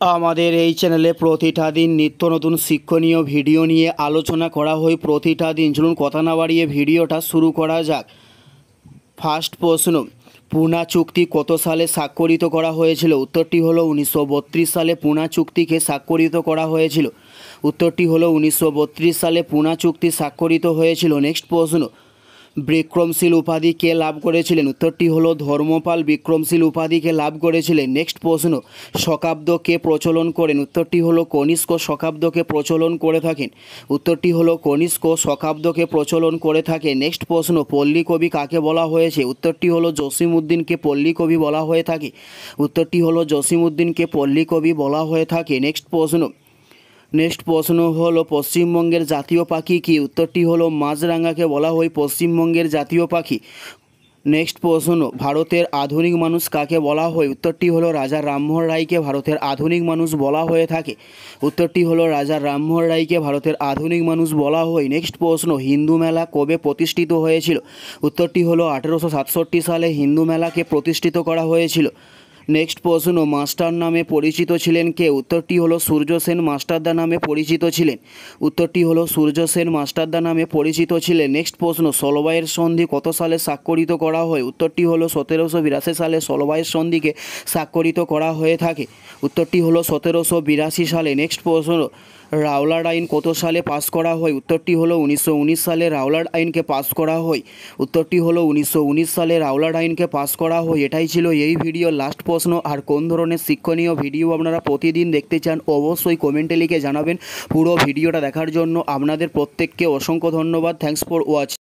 আমাদের এই চ্যানেলে প্রতিটা দিন নিত্য নতুন শিক্ষণীয় ভিডিও নিয়ে আলোচনা করা হয় প্রতিটা দিন। চলুন কথা না বাড়িয়ে ভিডিওটা শুরু করা যাক। ফার্স্ট প্রশ্ন, পুনা চুক্তি কত সালে স্বাক্ষরিত করা হয়েছিল? উত্তরটি হলো 1932 সালে পুনা চুক্তিকে স্বাক্ষরিত করা হয়েছিল। উত্তরটি হলো 1932 সালে পুনা চুক্তি স্বাক্ষরিত হয়েছিল। নেক্সট প্রশ্ন, বিক্রমশীল উপাধি কে লাভ করেছিলেন? উত্তরটি হলো ধর্মপাল বিক্রমশীল উপাধিকে লাভ করেছিলেন। নেক্সট প্রশ্ন, শকাব্দ কে প্রচলন করেন? উত্তরটি হলো কনিষ্ক শকাব্দকে প্রচলন করে থাকেন। উত্তরটি হলো কনিষ্ক শকাব্দকে প্রচলন করে থাকে। নেক্সট প্রশ্ন, পল্লী কবি কাকে বলা হয়েছে? উত্তরটি হলো জসিমউদ্দিনকে পল্লী কবি বলা হয়ে থাকে। উত্তরটি হলো জসিমউদ্দিনকে পল্লী কবি বলা হয়ে থাকে। নেক্সট প্রশ্ন হলো পশ্চিমবঙ্গের জাতীয় পাখি কি? উত্তরটি হলো মাছরাঙাকে বলা হয় পশ্চিমবঙ্গের জাতীয় পাখি। নেক্সট প্রশ্ন, ভারতের আধুনিক মানুষ কাকে বলা হয়? উত্তরটি হলো রাজা রামমোহন রায়কে ভারতের আধুনিক মানুষ বলা হয়ে থাকে। উত্তরটি হলো রাজা রামমোহন রায়কে ভারতের আধুনিক মানুষ বলা হয়। নেক্সট প্রশ্ন, হিন্দু মেলা কবে প্রতিষ্ঠিত হয়েছিল? উত্তরটি হলো 1867 সালে হিন্দু মেলাকে প্রতিষ্ঠিত করা হয়েছিল। নেক্সট প্রশ্ন, মাস্টার নামে পরিচিত ছিলেন কে? উত্তরটি হলো সূর্য সেন মাস্টারদা নামে পরিচিত ছিলেন। উত্তরটি হলো সূর্য সেন মাস্টারদা নামে পরিচিত ছিলেন। নেক্সট প্রশ্ন, সলবাইয়ের সন্ধি কত সালে স্বাক্ষরিত করা হয়? উত্তরটি হলো 1782 সালে সলবাইয়ের সন্ধিকে স্বাক্ষরিত করা হয়ে থাকে। উত্তরটি হলো 1782 সালে। নেক্সট প্রশ্ন, রাওলাট আইন কত সালে পাস করা হয়? উত্তরটি হলো 1919 সালে রাওলাট আইনকে পাস করা হয়। উত্তরটি হলো 1919 সালে রাওলাট আইনকে পাস করা হয়। এটাই ছিল এই ভিডিওর লাস্ট প্রশ্ন। আর কোন ধরনের শিক্ষণীয় ভিডিও আপনারা প্রতিদিন দেখতে চান অবশ্যই কমেন্টে লিখে জানাবেন। পুরো ভিডিওটা দেখার জন্য আপনাদের প্রত্যেককে অসংখ্য ধন্যবাদ। Thanks for watch.